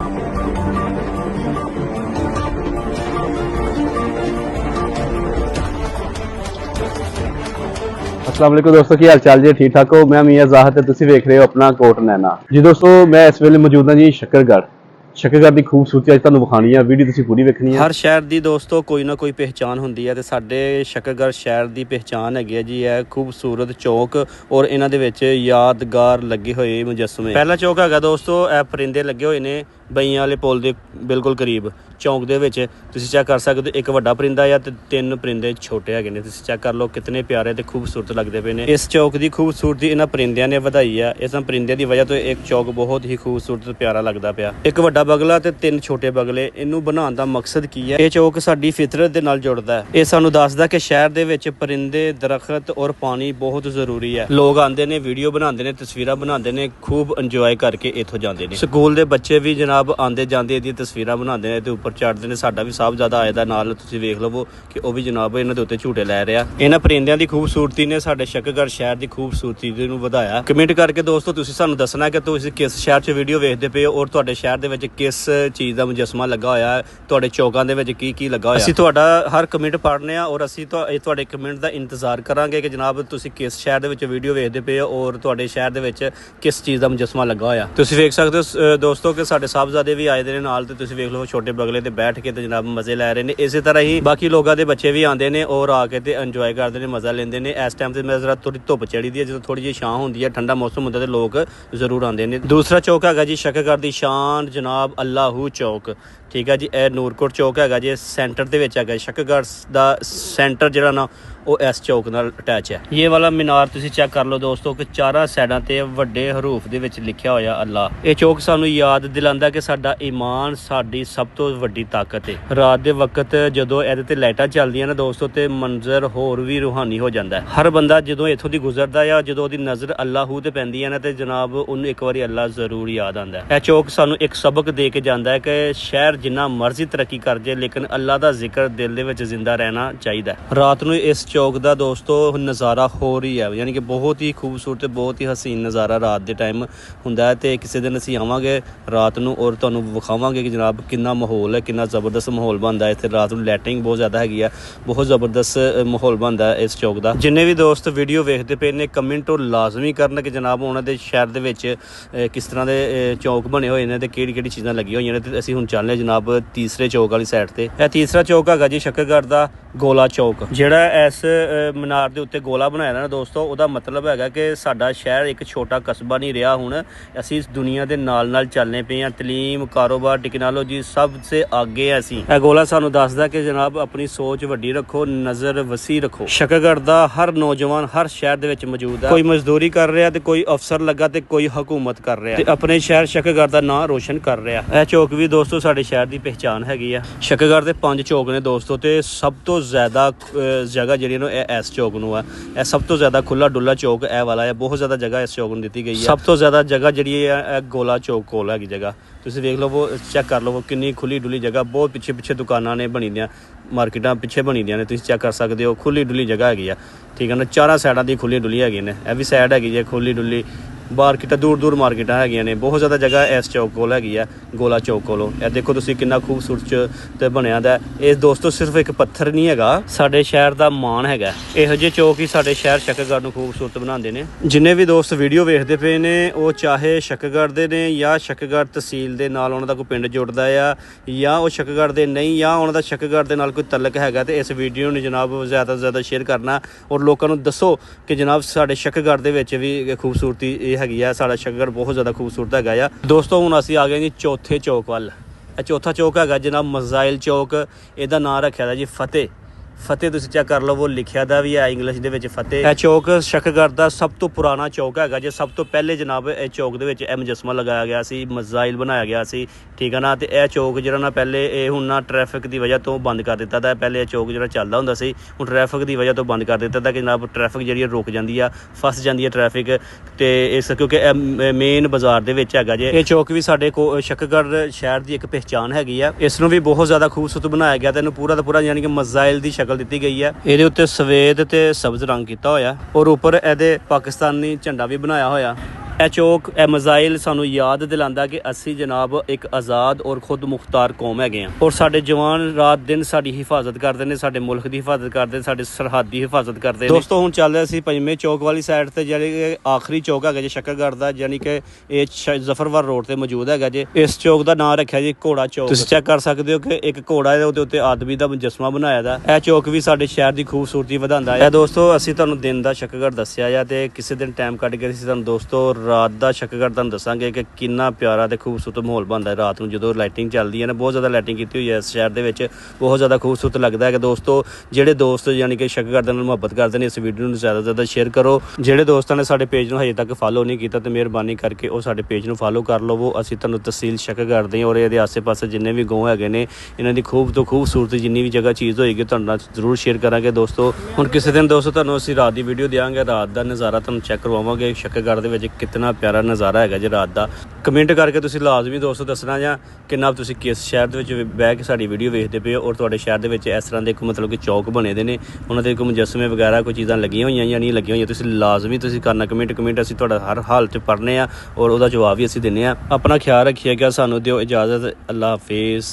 अस्सलाम वालेकुम दोस्तों, की हाल चाल जी? ठीक ठाक हो? मैं मियां ज़ाहिद ते तुसीं वेख रहे हो अपना कोट नैना जी। दोस्तों मैं इस वेले मौजूद हाँ जी शक्करगढ़ की खूबसूरती अज तुहानूं विखानी है। वीडियो तुसीं पूरी वेखनी है। हर शहर की दोस्तों कोई ना कोई पहचान होंदी है ते साडे शक्करगढ़ शहर की पहचान हैगी जी है खूबसूरत चौक और इन्हां दे विच यादगार लगे हुए मुजस्मे। पहला चौक हैगा दोस्तों ए परिंदे लगे हुए ने बईयां वाले पुल के बिल्कुल करीब चौक दे विच तुसीं चेक कर सकते हो। एक वड्डा परिंदा या ते 3 परिंदे छोटे हैगे ने। तुसीं चेक कर लो कितने प्यारे ते खूबसूरत लगते पे ने। इस चौक की खूबसूरती इन्हां परिंदियां ने वधाई है। इस परिंदियां की वजह तो एक चौक बहुत ही खूबसूरत प्यारा लगता पिया। एक वड्डा बगला ते 3 छोटे बगले, इनू बनाने का मकसद की है? ये चौक साडी फितरत दे नाल जुड़दा है। ये सानू दसदा कि शहर दे विच परिंदे, दरखत और पानी बहुत जरूरी है। लोग आंदे ने, वीडियो बनाते ने, तस्वीरां बनाते ने, खूब इंजॉय करके इत्थों जाते हैं। स्कूल के बच्चे भी जनाब आंदे जाते इहदी तस्वीरां बनाते हैं ते उपर चढ़ते हैं। साडा भी साहबजादा आए दा नाल, तुसीं वेख लवो कि वह भी जनाब इन्हां दे उत्ते झूटे लै रहा। इन्हां परिंदियां दी खूबसूरती ने साडे शक्करगढ़ शहर की खूबसूरती नूं वधाया। कमेंट करके दोस्तों तुसीं सानू दसना कि तुसीं किस शहर च वीडियो वेखदे पे हो और तुहाडे शहर दे विच किस चीज़ का मुजस्मा लगा होया है, तुहाडे चौकां दे विच की लगा होया। असीं तुहाडा हर कमेंट पढ़ने आ और असीं तुहाडे कमेंट का इंतजार करांगे कि जनाब तुसीं किस शहर दे विच वीडियो वेखदे पे हो और तुहाडे शहर दे विच किस चीज़ का मुजस्मा लगा होया। तुसीं वेख सकदे हो दोस्तों कि साडे साहबजादे भी आए दे नाल ते तुसीं वेख लो छोटे बगले ते बैठ के ते जनाब मजे लै रहे हैं। इसी तरह ही बाकी लोगों के बच्चे भी आते हैं और आके ते इंजॉय करते हैं, मजा लेंदे हैं। इस टाइम से मैं जरा थोड़ी धुप चढ़ी दी है, जो थोड़ी जी छां होंदी है, ठंडा मौसम होंदा ते लोग जरूर आते हैं। दूसरा चौक है जी शक्करगढ़ की शान जनाब अल्लाहू चौक। ठीक है जी, यह नूरकोट चौक है जी, सेंटर के विच है। शक्करगढ़ का सेंटर जिहड़ा ना वो इस चौक नाल अटैच है। ये वाला मीनार तुसीं चेक कर लो दोस्तों कि चारों साइडां ते वड्डे हरूफ दे विच लिखिया होया अल्लाह। ये चौक सानू याद दिलांदा कि साडा ईमान साडी सब तो वड्डी ताकत है। रात दे वक्त जदों इहदे ते लाइटां चलदियां ना दोस्तों ते मंजर होर भी रूहानी हो जाता है। हर बंदा जदों इत्थों दी गुजरदा या जदों ओहदी नज़र अल्लाहू ते पैंदी है ना ते जनाब उन्नू एक बारी अल्लाह जरूर याद आंदा है। यह चौक सानू एक सबक दे के जांदा है कि शहर जिन्ना मर्जी तरक्की कर जाए लेकिन अल्लाह दा जिक्र दिल दे विच जिंदा रहना चाहिए। रात नूं इस चौक का दोस्तों नज़ारा हो रही है, यानी कि बहुत ही खूबसूरत, बहुत ही हसीन नज़ारा रात के टाइम हुंदा है। तो किसी दिन असीं आवांगे रात नूं और तुहानूं विखावांगे कि जनाब कितना माहौल है, कितना ज़बरदस्त माहौल बनता है। इत्थे रात नूं लाइटिंग बहुत ज़्यादा हैगी है, बहुत ज़बरदस्त माहौल बनता है इस चौक का। जिन्ने भी दोस्त वीडियो वेखते पे ने कमेंट और लाजमी करन कि जनाब उन्होंने शहर दे विच किस तरह के चौक बने हुए हैं ते किहड़ी चीज़ां लगी हुई ने। असीं हुण चलने जनाब तीसरे चौक वाली साइड ते। यह तीसरा चौक है जी शक्करगढ़ का गोला चौक, जिहड़ा इस मीनार के उत्ते गोला बनाया ना दोस्तों, उसका मतलब है कि साडा शहर एक छोटा कस्बा नहीं रहा। हुण असीं इस दुनिया के नाल नाल चलने पे हैं। तलीम, कारोबार, टेक्नोलॉजी सबसे आगे है। असीं यह गोला सानू दसदा कि जनाब अपनी सोच वड्डी रखो, नज़र वसी रखो। शक्करगढ़ दा हर नौजवान हर शहर दे विच मौजूद है। कोई मजदूरी कर रहा है, कोई अफसर लगा ते कोई हुकूमत कर रहा है, अपने शहर शक्करगढ़ का नाम रोशन कर रहा है। यह चौक भी दोस्तों साडे शहर की पहचान हैगी है। शक्करगढ़ के 5 चौक ने दोस्तों, तो सब तो ज़्यादा जगह जी इस चौक नूं है। यह सब तो ज़्यादा खुला डुला चौक ए वाला है। बहुत ज़्यादा जगह इस चौक नूं दी गई है। सब तो ज़्यादा जगह जी है गोला चौक कोल हैगी जगह। तुसीं देख लो, वो चेक कर लो, वो कितनी खुली डुली जगह, बहुत पिछे पिछे दुकानां ने बनी दियां, मार्केटां पिछे बनी दियां ने। तुसीं चेक कर सकते हो, खुली डुली जगह हैगी है। ठीक है ना, चारों साइडां दी खुली डुली हैगी ने। यह भी साइड हैगी है खुली डुली, मार्केटां दूर दूर मार्केटां हैगियां ने। बहुत ज़्यादा जगह इस चौक कोल हैगी है गोला चौक कोलों। यह देखो तुसीं कितना खूबसूरत बनिया दा है। ये दोस्तों सिर्फ एक पत्थर नहीं हैगा, साडे शहर का मान हैगा। इहो जिहे चौक ही साडे शहर शक्करगढ़ नूं खूबसूरत बनाते हैं। जिन्ने भी दोस्त वीडियो वेखते पे ने वो चाहे शक्करगढ़ दे ने या शक्करगढ़ तहसील दे नाल उन्हां दा कोई पिंड जुड़दा है या वो शक्करगढ़ दे नहीं या उन्हां दा शक्करगढ़ दे नाल कोई तलक हैगा, तो इस वीडियो नूं जनाब ज़्यादा तो ज़्यादा शेयर करना और लोगों नूं दसो कि जनाब साडे शक्करगढ़ दे विच भी खूबसूरती हैगी है। साडा शक्करगढ़ बहुत ज़्यादा खूबसूरत हैगा दोस्तों। हुण असीं आ गए जी चौथे चौक वल। चौथा चौक है जनाब मज़ाइल चौक। इहदा नाम रखिया दा जी फतेह। फतेह तुसीं चेक कर लो, वो लिखिया दा भी है इंग्लिश दे विच फतेह। यह चौक शक्करगढ़ का सब तो पुराना चौक है जी। सब तो पहले जनाब इस चौक दे विच मुजस्मा लगाया गया सी, मज़ाइल बनाया गया सी। ठीक है ना, तो यह चौक जिहड़ा ना पहले हुण ना ट्रैफिक की वजह तो बंद कर दिता था। पहले यह चौक जिहड़ा चलदा हुंदा सी, हुण ट्रैफिक की वजह तो बंद कर दिता था कि जनाब ट्रैफिक जिहड़ी रुक जाती है, फस जाती है ट्रैफिक। तो इस क्योंकि मेन बाजार दे विच हैगा जे। ये चौक भी साडे शक्करगढ़ शहर की एक पहचान हैगी है। इसनूं भी बहुत ज़्यादा खूबसूरत बनाया गया, तो इहनूं पूरा दा पूरा यानी कि मज़ाइल की शक्ल दी गई है। ये उत्ते सफेद ते सब्ज रंग किया होया और उपर एदे पाकिस्तानी झंडा भी बनाया होया। ਇਹ ਚੌਕ ਇਹ ਮਜ਼ਾਇਲ ਸਾਨੂੰ ਯਾਦ ਦਿਲਾਉਂਦਾ ਕਿ ਅਸੀਂ ਜਨਾਬ ਇੱਕ ਆਜ਼ਾਦ ਔਰ ਖੁਦ ਮੁਖਤਾਰ ਕੌਮ ਹੈਗੇ ਆ ਔਰ ਸਾਡੇ ਜਵਾਨ ਰਾਤ ਦਿਨ ਸਾਡੀ ਹਿਫਾਜ਼ਤ ਕਰਦੇ ਨੇ, ਸਾਡੇ ਮੁਲਕ ਦੀ ਹਿਫਾਜ਼ਤ ਕਰਦੇ ਨੇ, ਸਾਡੇ ਸਰਹੱਦ ਦੀ ਹਿਫਾਜ਼ਤ ਕਰਦੇ ਨੇ। ਦੋਸਤੋ ਹੁਣ ਚੱਲ ਰਿਹਾ ਸੀ ਪੰਜਵੇਂ ਚੌਕ ਵਾਲੀ ਸਾਈਡ ਤੇ, ਜਿਹੜੀ ਕਿ ਆਖਰੀ ਚੌਕ ਹੈਗਾ ਜੀ ਸ਼ੱਕਰਗੜ੍ਹ ਦਾ, ਯਾਨੀ ਕਿ ਇਹ ਜ਼ਫਰਵਾਰ ਰੋਡ ਤੇ ਮੌਜੂਦ ਹੈਗਾ ਜੀ। ਇਸ ਚੌਕ ਦਾ ਨਾਮ ਰੱਖਿਆ ਜੀ ਘੋੜਾ ਚੌਕ। ਤੁਸੀਂ ਚੈੱਕ ਕਰ ਸਕਦੇ ਹੋ ਕਿ ਇੱਕ ਘੋੜਾ ਹੈ, ਉਹਦੇ ਉੱਤੇ ਆਦਮੀ ਦਾ ਮੁਜੱਸਮਾ ਬਣਾਇਆ ਦਾ। ਇਹ ਚੌਕ ਵੀ ਸਾਡੇ ਸ਼ਹਿਰ ਦੀ ਖੂਬਸੂਰਤੀ ਵਧਾਉਂਦਾ ਹੈ। ਦੋਸਤੋ ਅਸੀਂ ਤੁਹਾਨੂੰ ਦਿਨ ਦਾ ਸ਼ੱਕਰਗੜ੍ਹ ਦੱਸਿਆ ਜਾਂ ਤੇ ਕਿਸੇ ਦਿਨ ਟਾਈਮ ਕੱਢ ਕੇ ਅਸੀਂ ਤੁਹਾਨੂੰ ਦੋਸਤੋ ਰਾਤ ਦਾ ਸ਼ੱਕਰਗੜ੍ਹ ਤੁਹਾਨੂੰ ਦੱਸਾਂਗੇ ਕਿ ਕਿੰਨਾ ਪਿਆਰਾ ਤੇ ਖੂਬਸੂਰਤ ਮਾਹੌਲ ਬਣਦਾ ਹੈ ਰਾਤ ਨੂੰ ਜਦੋਂ ਲਾਈਟਿੰਗ ਚੱਲਦੀ ਹੈ ਨਾ। ਬਹੁਤ ਜ਼ਿਆਦਾ ਲਾਈਟਿੰਗ ਕੀਤੀ ਹੋਈ ਹੈ ਇਸ ਸ਼ਹਿਰ ਦੇ ਵਿੱਚ, ਬਹੁਤ ਜ਼ਿਆਦਾ ਖੂਬਸੂਰਤ ਲੱਗਦਾ ਹੈ। ਕਿ ਦੋਸਤੋ ਜਿਹੜੇ ਦੋਸਤ ਯਾਨੀ ਕਿ ਸ਼ੱਕਰਗੜ੍ਹ ਦੇ ਨਾਲ ਮੁਹੱਬਤ ਕਰਦੇ ਨੇ, ਇਸ ਵੀਡੀਓ ਨੂੰ ਜ਼ਿਆਦਾ ਤੋਂ ਜ਼ਿਆਦਾ ਸ਼ੇਅਰ ਕਰੋ। ਜਿਹੜੇ ਦੋਸਤਾਂ ਨੇ ਸਾਡੇ ਪੇਜ ਨੂੰ ਹਜੇ ਤੱਕ ਫਾਲੋ ਨਹੀਂ ਕੀਤਾ ਤੇ ਮਿਹਰਬਾਨੀ ਕਰਕੇ ਉਹ ਸਾਡੇ ਪੇਜ ਨੂੰ ਫਾਲੋ ਕਰ ਲਵੋ। ਅਸੀਂ ਤੁਹਾਨੂੰ ਤਹਿਸੀਲ ਸ਼ੱਕਰਗੜ੍ਹ ਦੇ ਔਰ ਇਹਦੇ ਆਸੇ-ਪਾਸੇ ਜਿੰਨੇ ਵੀ ਗਾঁव ਹੈਗੇ ਨੇ, ਇਹਨਾਂ ਦੀ ਖੂਬ ਤੋਂ ਖੂਬਸੂਰਤ ਜਿੰਨੀ ਵੀ ਜਗ੍ਹਾ ਚੀਜ਼ ਹੋਏਗੀ ਤੁਹਾਡੇ ਨਾਲ ਜ਼ਰੂਰ ਸ਼ੇਅਰ ਕਰਾਂਗੇ ਦੋਸਤੋ। ਹੁਣ ਕਿਸੇ ਦਿਨ ਦੋਸਤੋ ਤੁਹਾਨੂੰ ਅਸੀਂ ਰਾਤ ਦੀ ਵੀਡੀਓ ਦਿਆਂਗੇ, ਰਾਤ ਦਾ ਨਜ਼ਾਰਾ ਤੁਹਾਨੂੰ ਚੈੱਕ ਕਰਵਾਵਾਂਗੇ ਸ਼ੱਕਰਗੜ੍ਹ ਦੇ ਵਿੱਚ ਕਿੰਨਾ ਪਿਆਰਾ ਨਜ਼ਾਰਾ ਹੈਗਾ ਜੀ ਰਾਤ ਦਾ। ਕਮੈਂਟ ਕਰਕੇ ਤੁਸੀਂ ਲਾਜ਼ਮੀ ਦੋਸਤੋ ਦੱਸਣਾ ਜਾਂ ਕਿੰਨਾ ਤੁਸੀਂ ਕਿਸ ਸ਼ਹਿਰ ਦੇ ਵਿੱਚ ਬਹਿ ਕੇ ਸਾਡੀ ਵੀਡੀਓ ਵੇਖਦੇ ਪਏ ਹੋ ਔਰ ਤੁਹਾਡੇ ਸ਼ਹਿਰ ਦੇ ਵਿੱਚ ਇਸ ਤਰ੍ਹਾਂ ਦੇ ਮਤਲਬ ਕਿ ਚੌਕ ਬਣੇ ਦੇ ਨੇ, ਉਹਨਾਂ ਦੇ ਕੋਈ ਮੁਜੱਸਮੇ ਵਗੈਰਾ ਕੋਈ ਚੀਜ਼ਾਂ ਲੱਗੀਆਂ ਹੋਈਆਂ ਜਾਂ ਨਹੀਂ ਲੱਗੀਆਂ ਹੋਈਆਂ, ਤੁਸੀਂ ਲਾਜ਼ਮੀ ਤੁਸੀਂ ਕਰਨਾ ਕਮੈਂਟ ਅਸੀਂ ਤੁਹਾਡਾ ਹਰ ਹਾਲਤ ਪੜ੍ਹਨੇ ਆ ਔਰ ਉਹਦਾ ਜਵਾਬ ਵੀ ਅਸੀਂ ਦਿੰਦੇ ਆ। ਆਪਣਾ ਖਿਆਲ ਰੱਖੀਏਗਾ, ਸਾਨੂੰ ਦਿਓ ਇਜਾਜ਼ਤ, ਅੱਲਾ ਹਾਫਿਜ਼।